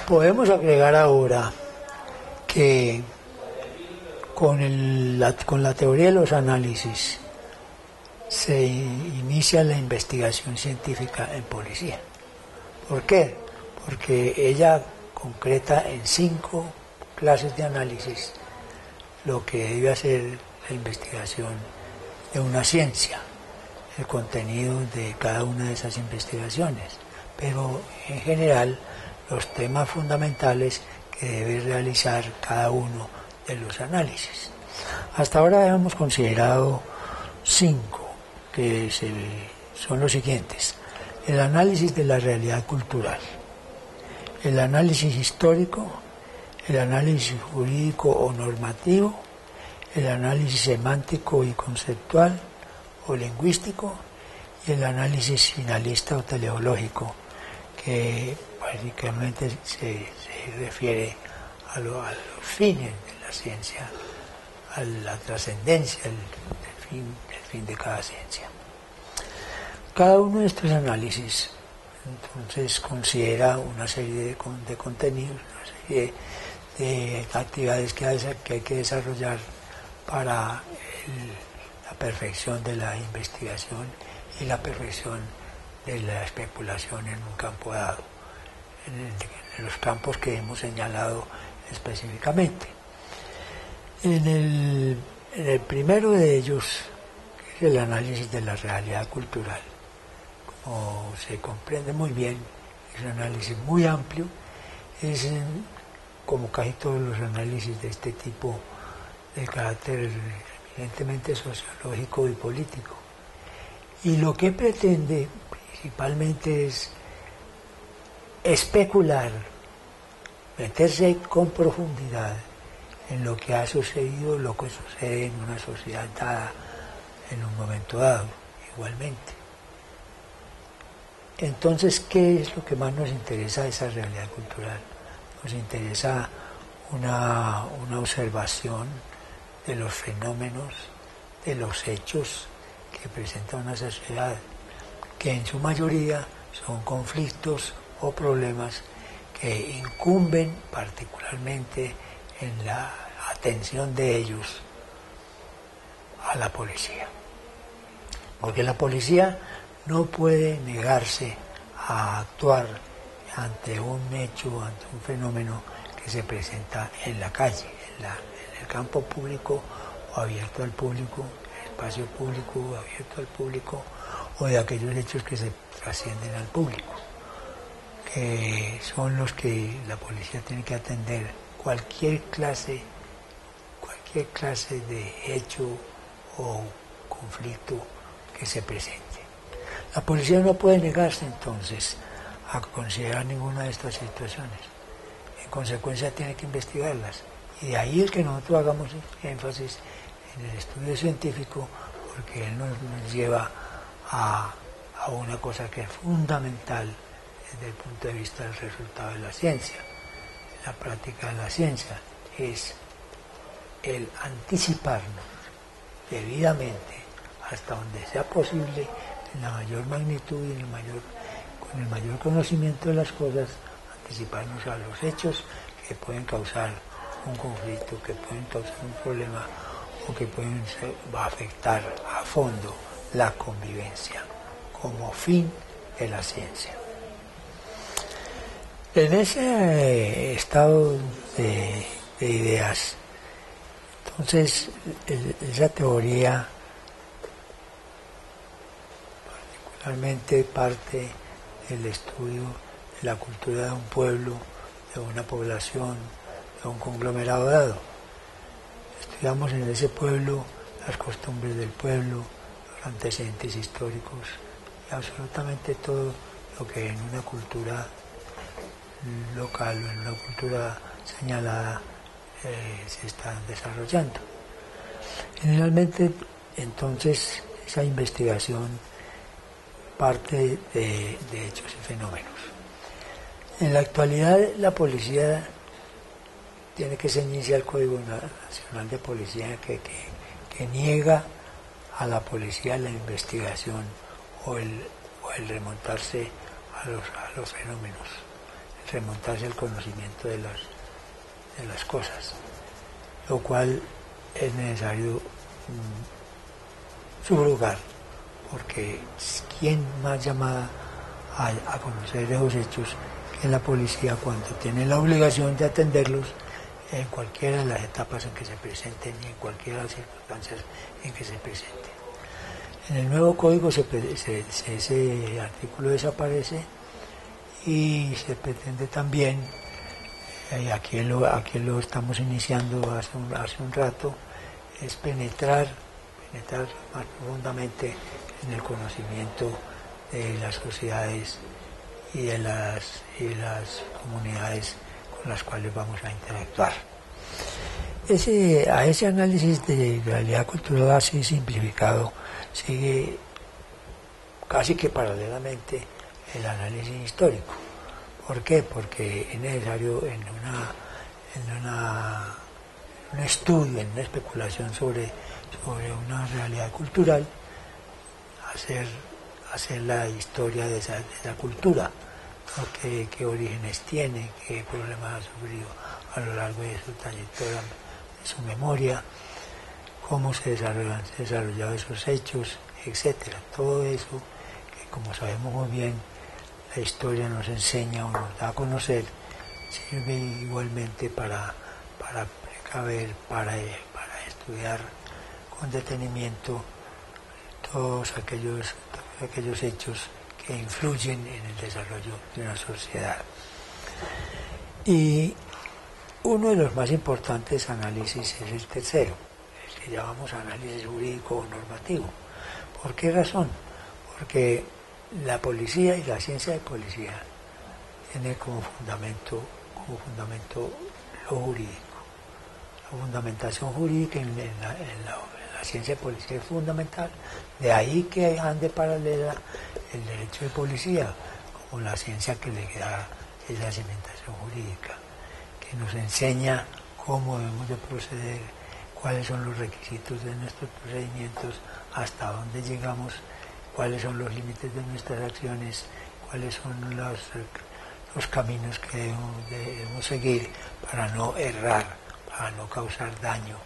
Podemos agregar ahora que con la teoría de los análisis se inicia la investigación científica en policía. ¿Por qué? Porque ella concreta en 5 clases de análisis lo que debe hacer la investigación de una ciencia, el contenido de cada una de esas investigaciones, pero en general los temas fundamentales que debe realizar cada uno de los análisis. Hasta ahora hemos considerado 5, que son los siguientes: el análisis de la realidad cultural, el análisis histórico, el análisis jurídico o normativo, el análisis semántico y conceptual o lingüístico, y el análisis finalista o teleológico, que básicamente se refiere a los fines de la ciencia, a la trascendencia, el fin de cada ciencia. Cada uno de estos análisis entonces considera una serie de contenidos, una serie de actividades que hay que desarrollar para la perfección de la investigación y la perfección de la especulación en un campo dado, en los campos que hemos señalado específicamente. En el primero de ellos, que es el análisis de la realidad cultural, como se comprende muy bien, es un análisis muy amplio, es como casi todos los análisis de este tipo, de carácter evidentemente sociológico y político. Y lo que pretende principalmente es especular, meterse con profundidad en lo que ha sucedido, lo que sucede en una sociedad dada, en un momento dado, igualmente. Entonces, ¿qué es lo que más nos interesa de esa realidad cultural? Nos interesa una observación de los fenómenos, de los hechos que presenta una sociedad, que en su mayoría son conflictos o problemas que incumben particularmente en la atención de ellos a la policía. Porque la policía no puede negarse a actuar ante un hecho, ante un fenómeno que se presenta en la calle, en el campo público o abierto al público, en el espacio público o abierto al público, o de aquellos hechos que se trascienden al público, que son los que la policía tiene que atender cualquier clase de hecho o conflicto que se presente. La policía no puede negarse entonces a considerar ninguna de estas situaciones. En consecuencia tiene que investigarlas. Y de ahí el que nosotros hagamos énfasis en el estudio científico, porque él nos lleva a una cosa que es fundamental desde el punto de vista del resultado de la ciencia. La práctica de la ciencia es el anticiparnos debidamente hasta donde sea posible, en la mayor magnitud y con el mayor conocimiento de las cosas, anticiparnos a los hechos que pueden causar un conflicto, que pueden causar un problema o que pueden afectar a fondo la convivencia como fin de la ciencia. En ese estado de ideas, entonces esa teoría particularmente parte del estudio de la cultura de un pueblo, de una población, de un conglomerado dado. Estudiamos en ese pueblo las costumbres del pueblo, los antecedentes históricos y absolutamente todo lo que en una cultura local o en una cultura señalada se está desarrollando. Generalmente, entonces, esa investigación parte de hechos y fenómenos. En la actualidad, la policía tiene que ceñirse al Código Nacional de Policía que niega a la policía la investigación o el remontarse a los fenómenos. remontarse al conocimiento de las cosas, lo cual es necesario subrogar, porque ¿quién más llamada a conocer esos hechos que la policía, cuando tiene la obligación de atenderlos en cualquiera de las etapas en que se presenten y en cualquiera de las circunstancias en que se presenten? En el nuevo código ese artículo desaparece y se pretende también, aquí lo estamos iniciando hace un rato, es penetrar más profundamente en el conocimiento de las sociedades y de las comunidades con las cuales vamos a interactuar. A ese análisis de realidad cultural así simplificado sigue casi que paralelamente el análisis histórico. ¿Por qué? Porque es necesario en un estudio, en una especulación sobre una realidad cultural, hacer la historia de esa cultura, ¿no? qué orígenes tiene, qué problemas ha sufrido a lo largo de su trayectoria, de su memoria, cómo se han desarrollado esos hechos, etcétera. Todo eso que, como sabemos muy bien, la historia nos enseña o nos da a conocer, sirve igualmente para precaver, para estudiar con detenimiento todos aquellos hechos que influyen en el desarrollo de una sociedad. Y uno de los más importantes análisis es el tercero, el que llamamos análisis jurídico o normativo. ¿Por qué razón? Porque la policía y la ciencia de policía tiene como fundamento lo jurídico. La fundamentación jurídica en la ciencia de policía es fundamental. De ahí que ande paralela el derecho de policía, como la ciencia que le da esa cimentación jurídica, que nos enseña cómo debemos de proceder, cuáles son los requisitos de nuestros procedimientos, hasta dónde llegamos, cuáles son los límites de nuestras acciones, cuáles son los caminos que debemos seguir para no errar, para no causar daño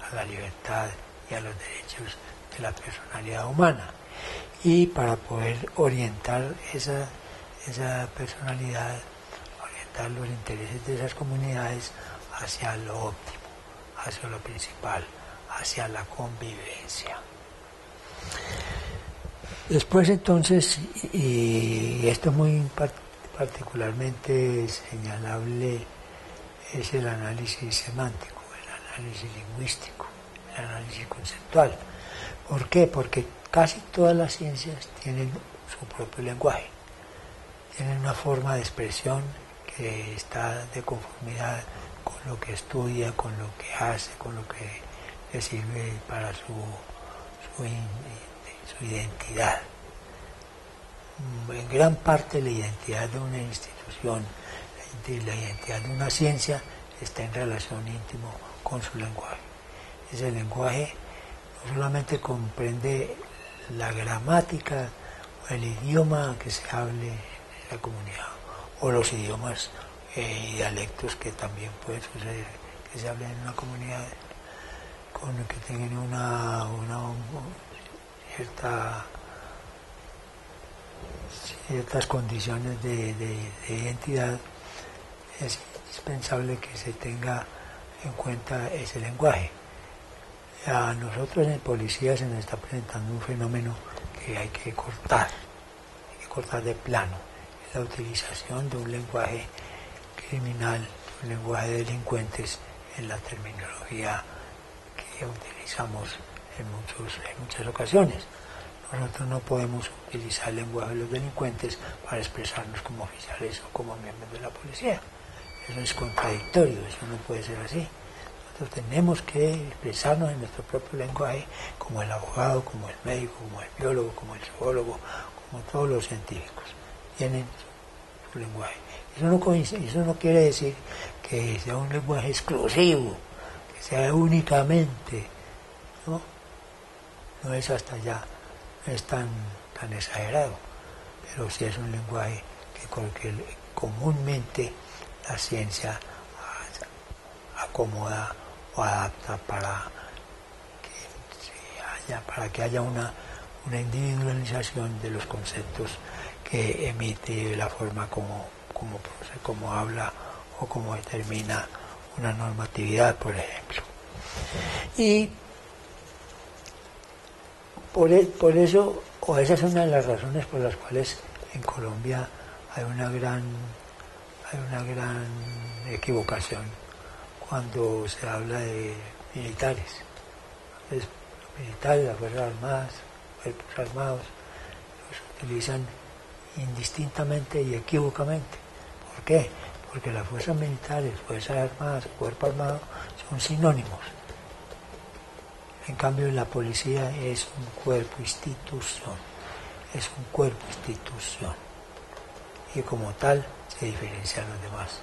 a la libertad y a los derechos de la personalidad humana, y para poder orientar esa personalidad, orientar los intereses de esas comunidades hacia lo óptimo, hacia lo principal, hacia la convivencia. Después entonces, y esto muy particularmente señalable, es el análisis semántico, el análisis lingüístico, el análisis conceptual. ¿Por qué? Porque casi todas las ciencias tienen su propio lenguaje, tienen una forma de expresión que está de conformidad con lo que estudia, con lo que hace, con lo que le sirve para su identidad. En gran parte la identidad de una institución, la identidad de una ciencia está en relación íntima con su lenguaje. Ese lenguaje no solamente comprende la gramática o el idioma que se hable en la comunidad, o los idiomas y dialectos que también puede suceder que se hablen en una comunidad con que tengan una ciertas condiciones de identidad. Es indispensable que se tenga en cuenta ese lenguaje. A nosotros en policía se nos está presentando un fenómeno que hay que cortar de plano, la utilización de un lenguaje criminal, un lenguaje de delincuentes en la terminología que utilizamos en muchas ocasiones. Nosotros no podemos utilizar el lenguaje de los delincuentes para expresarnos como oficiales o como miembros de la policía. Eso es contradictorio, eso no puede ser así. Nosotros tenemos que expresarnos en nuestro propio lenguaje, como el abogado, como el médico, como el biólogo, como el zoólogo, como todos los científicos. Tienen su lenguaje. Eso no quiere decir que sea un lenguaje exclusivo, que sea únicamente, ¿no? No es hasta allá, no es tan exagerado, pero sí es un lenguaje que comúnmente la ciencia acomoda o adapta para que haya una individualización de los conceptos que emite, la forma como habla o como determina una normatividad, por ejemplo. Y por eso, o esa es una de las razones por las cuales en Colombia hay una gran equivocación cuando se habla de militares. Los militares, las Fuerzas Armadas, cuerpos armados, los utilizan indistintamente y equívocamente. ¿Por qué? Porque las fuerzas militares, fuerzas armadas, cuerpo armado son sinónimos. En cambio, la policía es un cuerpo institución, y como tal se diferencia de los demás.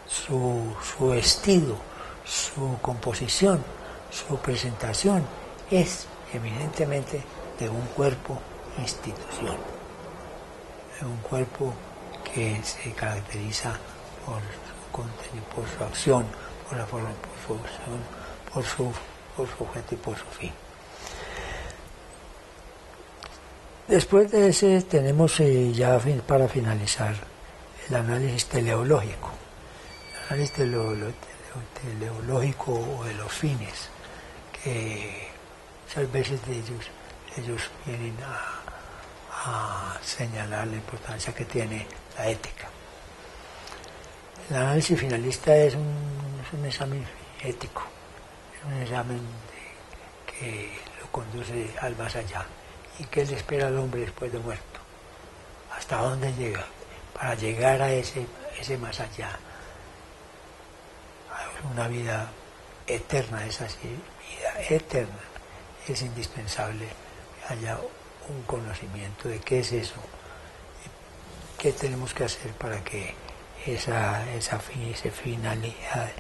Su estilo, su composición, su presentación es eminentemente de un cuerpo institución, de un cuerpo que se caracteriza por su contenido, por su acción, por la forma, por su objeto y por su fin. Después de ese tenemos ya para finalizar el análisis teleológico. El análisis teleológico o de los fines, que muchas veces de ellos vienen a señalar la importancia que tiene la ética. El análisis finalista es un examen ético, es un examen que lo conduce al más allá. ¿Y qué le espera al hombre después de muerto? ¿Hasta dónde llega? Para llegar a ese más allá, a una vida eterna, es así, vida eterna, es indispensable que haya un conocimiento de qué es eso, qué tenemos que hacer para que esa finalidad,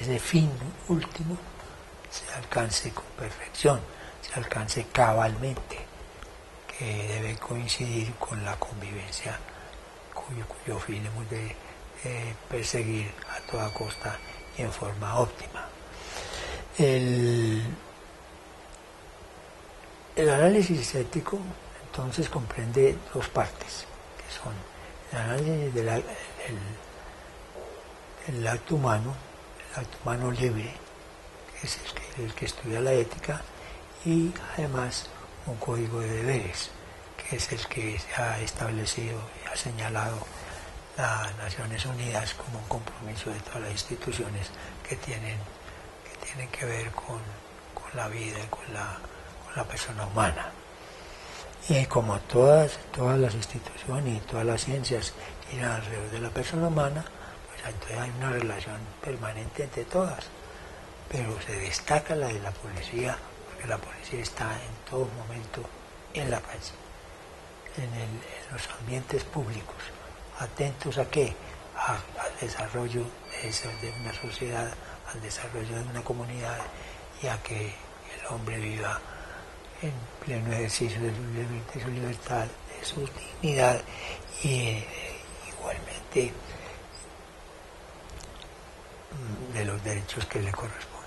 ese fin último se alcance con perfección, se alcance cabalmente, que debe coincidir con la convivencia cuyo fin hemos de perseguir a toda costa y en forma óptima. El análisis ético entonces comprende dos partes, que son el análisis del acto humano, el acto humano libre, que es el que estudia la ética, y además un código de deberes, que es el que se ha establecido y ha señalado las Naciones Unidas como un compromiso de todas las instituciones que tienen que ver con la vida y con la persona humana. Y como todas las instituciones y todas las ciencias giran alrededor de la persona humana, pues entonces hay una relación permanente entre todas. Pero se destaca la de la policía, porque la policía está en todo momento en la calle, en los ambientes públicos, atentos a qué, al desarrollo de una sociedad, al desarrollo de una comunidad, y a que el hombre viva en pleno ejercicio de su libertad, de su dignidad, y igualmente de los derechos que le corresponden.